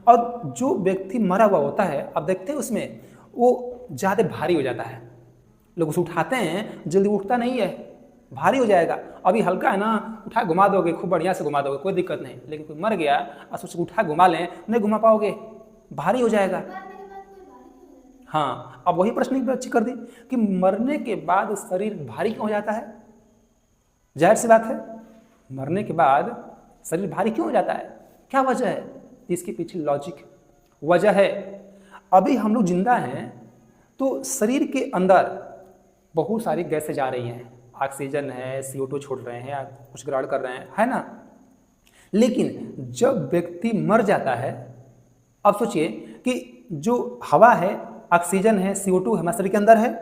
और जो व्यक्ति मरा हुआ होता है, अब देखते हैं उसमें वो ज़्यादा भारी हो जाता है। लोग उसे उठाते हैं, जल्दी उठता नहीं है, भारी हो जाएगा। अभी हल्का है ना, उठा घुमा दोगे, खूब बढ़िया से घुमा दोगे, कोई दिक्कत नहीं। लेकिन कोई मर गया और सोच उठा घुमा लें, नहीं घुमा पाओगे, भारी हो जाएगा। हाँ, अब वही प्रश्न की अच्छी कर दी कि मरने के बाद शरीर भारी क्यों हो जाता है? जाहिर सी बात है, मरने के बाद शरीर भारी क्यों हो जाता है? क्या वजह है? इसके पीछे लॉजिक वजह है, अभी हम लोग जिंदा हैं तो शरीर के अंदर बहुत सारी गैसें जा रही हैं, ऑक्सीजन है, CO2 छोड़ रहे हैं, कुछ ग्रहण कर रहे हैं, है ना। लेकिन जब व्यक्ति मर जाता है, अब सोचिए कि जो हवा है, ऑक्सीजन है, CO2 है, हमारे शरीर के अंदर है,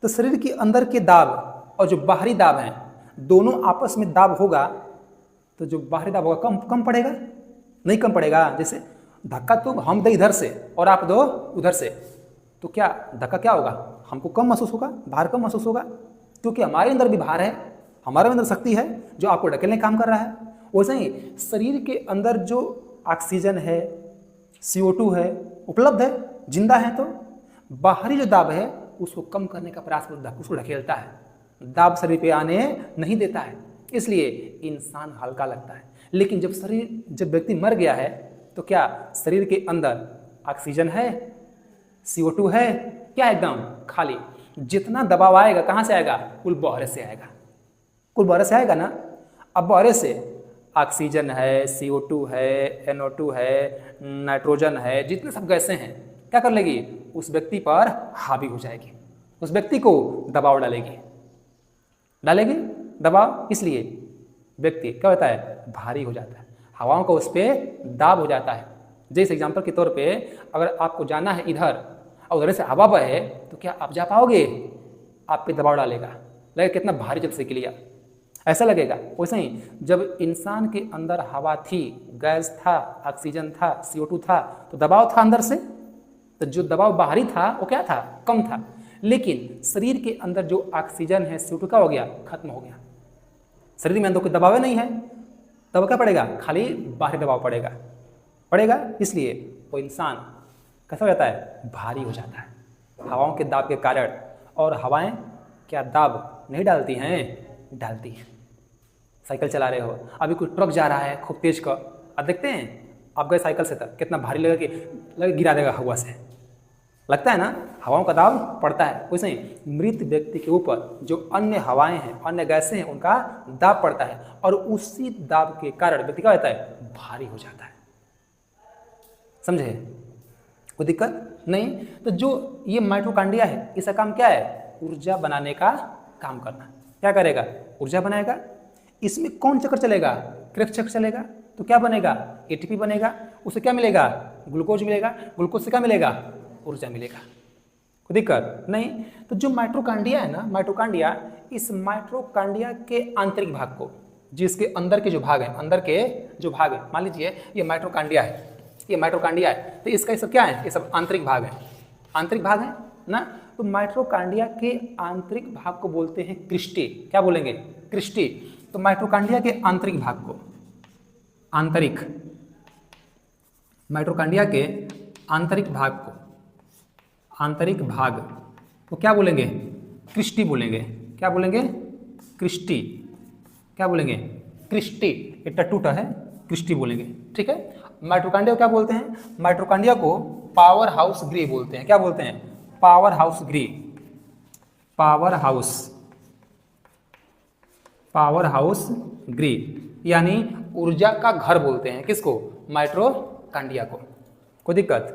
तो शरीर के अंदर के दाब और जो बाहरी दाब हैं, दोनों आपस में दाब होगा तो जो बाहरी दाब होगा कम पड़ेगा? नहीं कम पड़ेगा। जैसे धक्का तो हम दे इधर से और आप दो उधर से, तो क्या धक्का क्या होगा? हमको कम महसूस होगा, भार कम महसूस होगा, क्योंकि हमारे अंदर भी भार है, हमारे अंदर शक्ति है जो आपको ढकेलने काम कर रहा है। वैसे ही शरीर के अंदर जो ऑक्सीजन है, CO2 है, उपलब्ध है, जिंदा है, तो बाहरी जो दाब है उसको कम करने का प्रयास करता है, उसको ढकेलता है, दाब शरीर पे आने नहीं देता है, इसलिए इंसान हल्का लगता है। लेकिन जब व्यक्ति मर गया है तो क्या शरीर के अंदर ऑक्सीजन है, CO2 है, क्या एकदम खाली। जितना दबाव आएगा कहाँ से आएगा? कुल बहरे से आएगा, कुल बहरे से आएगा ना। अब बहरे से ऑक्सीजन है, CO2 है, NO2 है, नाइट्रोजन है, जितने सब गैसें हैं क्या कर लेगी? उस व्यक्ति पर हावी हो जाएगी, उस व्यक्ति को दबाव डालेगी दबाव, इसलिए व्यक्ति क्या होता है? भारी हो जाता है, हवाओं का उस पर दाब हो जाता है। जैसे एग्जाम्पल के तौर पे अगर आपको जाना है इधर और उधर से हवा बहे तो क्या आप जा पाओगे? आप पे दबाव लगेगा कितना भारी जब से लिया, ऐसा लगेगा। वैसे ही जब इंसान के अंदर हवा थी, गैस था, ऑक्सीजन था, CO2 था, तो दबाव था अंदर से, तो जो दबाव बाहरी था वो क्या था? कम था। लेकिन शरीर के अंदर जो ऑक्सीजन है, CO2 क्या हो गया? खत्म हो गया। शरीर में अंदर कोई दबाव नहीं है, तब क्या पड़ेगा? खाली बाहरी दबाव पड़ेगा, इसलिए वो इंसान कैसा हो जाता है? भारी हो जाता है हवाओं के दाब के कारण। और हवाएं क्या दाब नहीं डालती हैं? डालती हैं। साइकिल चला रहे हो, अभी कोई ट्रक जा रहा है खूब तेज का, अब देखते हैं आप गए साइकिल से तक कितना भारी लगेगा कि गिरा देगा हवा से, लगता है ना, हवाओं का दाब पड़ता है। वैसे ही मृत व्यक्ति के ऊपर जो अन्य हवाएं हैं, अन्य गैसें हैं, उनका दाब पड़ता है और उसी दाब के कारण व्यक्ति क्या होता है? भारी हो जाता है। समझे? कोई दिक्कत नहीं? तो जो ये माइटोकॉन्ड्रिया है, इसका काम क्या है? ऊर्जा बनाने का काम करना। क्या करेगा? ऊर्जा बनाएगा। इसमें कौन चक्र चलेगा? क्रेब्स चक्र चलेगा। तो क्या बनेगा? ATP बनेगा। उसे क्या मिलेगा? ग्लूकोज मिलेगा। ग्लूकोज से क्या मिलेगा? ऊर्जा मिलेगा। कोई दिक्कत नहीं? तो जो माइटोकॉन्ड्रिया है ना, माइटोकॉन्ड्रिया, इस माइटोकॉन्ड्रिया के आंतरिक भाग को, जिसके अंदर के जो भाग है, अंदर के जो भाग है, मान लीजिए ये माइटोकॉन्ड्रिया है, ये माइटोकॉन्ड्रिया है, तो इसका ये सब क्या है? ये सब आंतरिक भाग है, आंतरिक भाग है ना। तो माइटोकॉन्ड्रिया के आंतरिक भाग को बोलते हैं क्रिस्टी। क्या बोलेंगे? क्रिस्टी। तो माइटोकॉन्ड्रिया के आंतरिक भाग को, माइटोकॉन्ड्रिया के आंतरिक भाग को क्या बोलेंगे? क्रिस्टी बोलेंगे। क्या बोलेंगे? क्रिस्टी। क्या बोलेंगे? क्रिस्टी। ये टट्टूटा है, क्रिस्टी बोलेंगे। ठीक है। माइटोकॉन्ड्रिया को क्या बोलते हैं? माइटोकॉन्ड्रिया को पावर हाउस ग्रे बोलते हैं। क्या बोलते हैं? Power house grey. Power house grey यानी ऊर्जा का घर बोलते हैं। किसको? माइटोकॉन्ड्रिया को। कोई दिक्कत,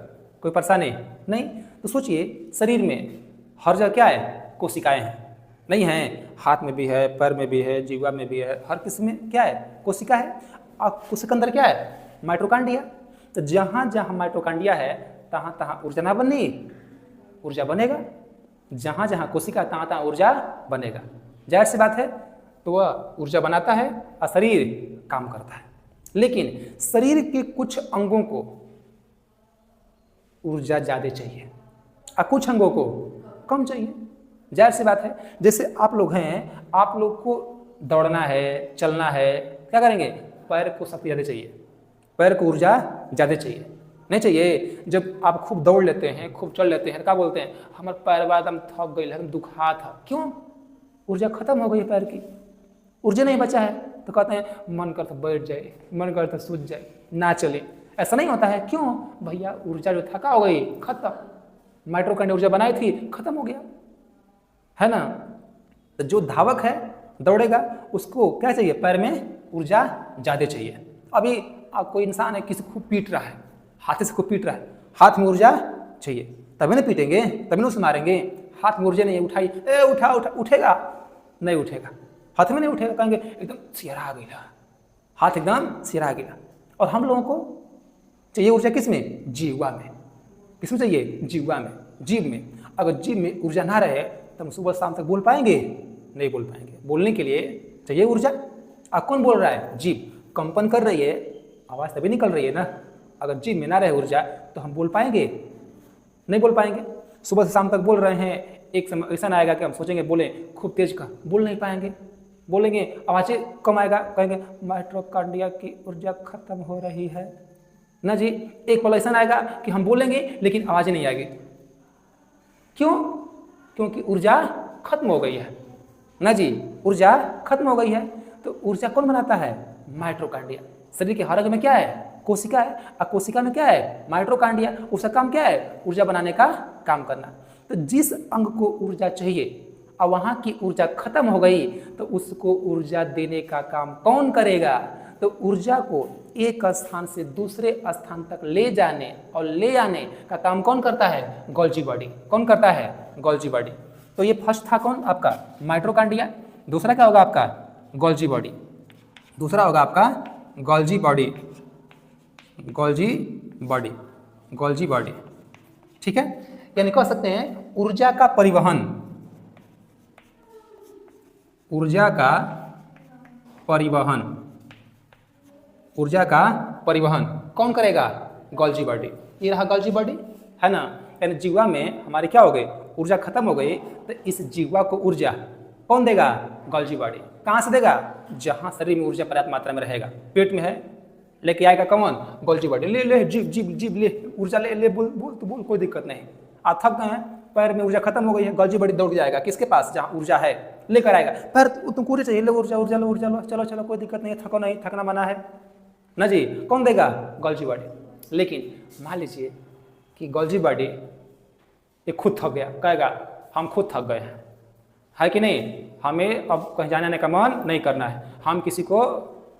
कोई परेशानी नहीं? तो सोचिए शरीर में हर जगह क्या है? कोशिकाएं हैं, नहीं हैं? हाथ में भी है, पैर में भी है, जीवा में भी है, हर किसी में क्या है? कोशिका है। और कोशिका अंदर क्या है? माइटोकॉन्ड्रिया। तो जहाँ जहाँ माइटोकॉन्ड्रिया है तहाँ तहाँ ऊर्जा ना बननी, ऊर्जा बनेगा। जहाँ जहाँ कोशिका तहाँ तहाँ ऊर्जा बनेगा। जाहिर सी बात है, तो वह ऊर्जा बनाता है और शरीर काम करता है। लेकिन शरीर के कुछ अंगों को ऊर्जा ज़्यादा चाहिए और कुछ अंगों को कम चाहिए। जाहिर सी बात है, जैसे आप लोग हैं, आप लोग को दौड़ना है, चलना है, क्या करेंगे? पैर को शक्ति ज़्यादा चाहिए, पैर को ऊर्जा ज़्यादा चाहिए, नहीं चाहिए? जब आप खूब दौड़ लेते हैं, खूब चल लेते हैं, क्या बोलते हैं? हमारे पैर एकदम थक गई, एकदम दुखा था। क्यों? ऊर्जा खत्म हो गई, पैर की ऊर्जा नहीं बचा है। तो कहते हैं मन करता बैठ जाए, मन करता सूझ जाए, ना चले। ऐसा नहीं होता है। क्यों? भैया ऊर्जा जो थका हो गई, खत्म, माइटोकॉन्ड्रिया ऊर्जा बनाई थी, खत्म हो गया, है ना। तो जो धावक है दौड़ेगा, उसको क्या चाहिए, पैर में ऊर्जा ज़्यादा चाहिए। अभी कोई इंसान है, किसी को पीट रहा है, हाथ से खूब पीट रहा है, हाथ में ऊर्जा चाहिए, तभी ना पीटेंगे, तभी ना उसे मारेंगे। हाथ में ऊर्जा नहीं है, उठाई, उठा उठा, उठेगा नहीं, उठेगा, हाथ में नहीं उठेगा, कहेंगे एकदम सिरा गया, हाथ एकदम सिरा गया। और हम लोगों को चाहिए ऊर्जा किस में, जीवा में। किस में चाहिए, जीवा में, जीव में। अगर जीव में ऊर्जा ना रहे तो हम सुबह शाम तक बोल पाएंगे, नहीं बोल पाएंगे। बोलने के लिए चाहिए ऊर्जा। अब कौन बोल रहा है, जीव कंपन कर रही है, आवाज़ तभी निकल रही है ना। अगर जीव में ना रहे ऊर्जा तो हम बोल पाएंगे, नहीं बोल पाएंगे। सुबह से शाम तक बोल रहे हैं, एक समय ऐसा आएगा कि हम सोचेंगे बोले खूब तेज का, बोल नहीं पाएंगे। बोलेंगे आवाज़ें कम आएगा, कहेंगे माइटोकॉन्ड्रिया की ऊर्जा खत्म हो रही है ना जी। एक पल ऐसा आएगा कि हम बोलेंगे लेकिन आवाज़ें नहीं आएगी। क्यों, क्योंकि ऊर्जा खत्म हो गई है ना जी, ऊर्जा खत्म हो गई है। तो ऊर्जा कौन बनाता है, माइटोकॉन्ड्रिया। शरीर के हर अंग में क्या है, कोशिका है, और कोशिका में क्या है, माइटोकॉन्ड्रिया। उसका काम क्या है, ऊर्जा बनाने का काम करना। तो जिस अंग को ऊर्जा चाहिए और वहाँ की ऊर्जा खत्म हो गई तो उसको ऊर्जा देने का काम कौन करेगा। तो ऊर्जा को एक स्थान से दूसरे स्थान तक ले जाने और ले आने का काम कौन करता है, गोल्जी बॉडी। कौन करता है, गोल्जी बॉडी। तो ये फर्स्ट था कौन आपका, माइटोकॉन्ड्रिया। दूसरा क्या होगा आपका, गोल्जी बॉडी। दूसरा होगा आपका Golgi body, Golgi body, Golgi body. ठीक है, यानी कह सकते हैं ऊर्जा का परिवहन, ऊर्जा का परिवहन, ऊर्जा का परिवहन कौन करेगा, गोल्जी बॉडी। ये रहा गोल्जी बॉडी, है ना। यानी जीवा में हमारी क्या हो गई, ऊर्जा खत्म हो गई, तो इस जीवा को ऊर्जा कौन देगा, गोल्जी बॉडी। कहाँ से देगा, जहाँ शरीर में ऊर्जा पर्याप्त मात्रा में रहेगा। पेट में है, लेके आएगा कौन, गोल्जी बॉडी। ले ले जीव जीव जीव ले ऊर्जा, ले ले बोल बोल तो बोल, कोई दिक्कत नहीं। आप थक गए हैं, पैर में ऊर्जा खत्म हो गई है, गोल्जी बॉडी दौड़ जाएगा किसके पास, जहाँ ऊर्जा है, लेकर आएगा। पैर तुमको ऊर्जा चाहिए, लो ऊर्जा, ऊर्जा लो, ऊर्जा लो, चलो चलो कोई दिक्कत नहीं है, थको नहीं, थकना मना है ना जी। कौन देगा, गोल्जी बॉडी। लेकिन मान लीजिए कि गोल्जी बॉडी ये खुद थक गया, कहेगा हम खुद थक गए हैं, है कि नहीं, हमें अब कहीं जाने आने का मन नहीं करना है, हम किसी को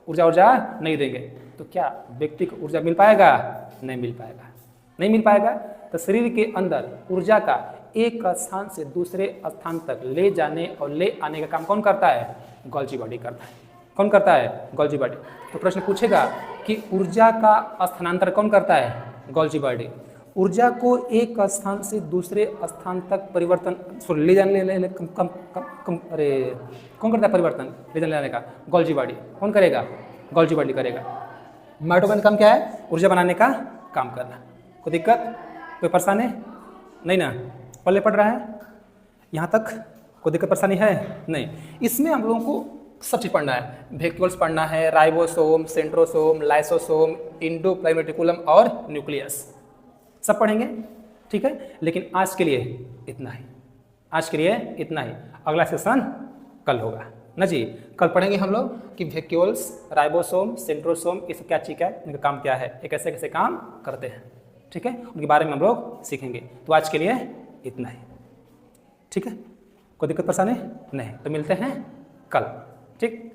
ऊर्जा नहीं देंगे। तो क्या व्यक्ति को ऊर्जा मिल पाएगा, नहीं मिल पाएगा, नहीं मिल पाएगा। तो शरीर के अंदर ऊर्जा का एक स्थान से दूसरे स्थान तक ले जाने और ले आने का काम कौन करता है, गोल्जी बॉडी करता है। कौन करता है, गोल्जी बॉडी। तो प्रश्न पूछेगा कि ऊर्जा का स्थानांतरण कौन करता है, गोल्जी बॉडी। ऊर्जा को एक स्थान से दूसरे स्थान तक परिवर्तन, ले जाने ले कम अरे कौन करता है परिवर्तन, ले जाने लाने का, गोल्जी बॉडी। कौन करेगा, गोल्जी बॉडी करेगा। माइटोकॉन्ड्रिया का काम क्या है, ऊर्जा बनाने का काम करना। कोई दिक्कत, कोई परेशानी नहीं ना, पल्ले पड़ रहा है यहाँ तक, कोई दिक्कत परेशानी है नहीं। इसमें हम लोगों को सब चीज़ पढ़ना है, वैक्यूल्स पढ़ना है, राइबोसोम, सेंट्रोसोम, लाइसोसोम, इंडोप्लाज्मिक और न्यूक्लियस, सब पढ़ेंगे। ठीक है, लेकिन आज के लिए इतना ही, आज के लिए इतना ही। अगला सेशन कल होगा ना जी। कल पढ़ेंगे हम लोग कि वैक्यूल्स, राइबोसोम, सेंट्रोसोम, ये सब क्या चीज़ है, इनका काम क्या है, ये कैसे कैसे काम करते हैं। ठीक है, उनके बारे में हम लोग सीखेंगे। तो आज के लिए इतना ही, ठीक है, कोई दिक्कत परेशानी नहीं। तो मिलते हैं कल, ठीक।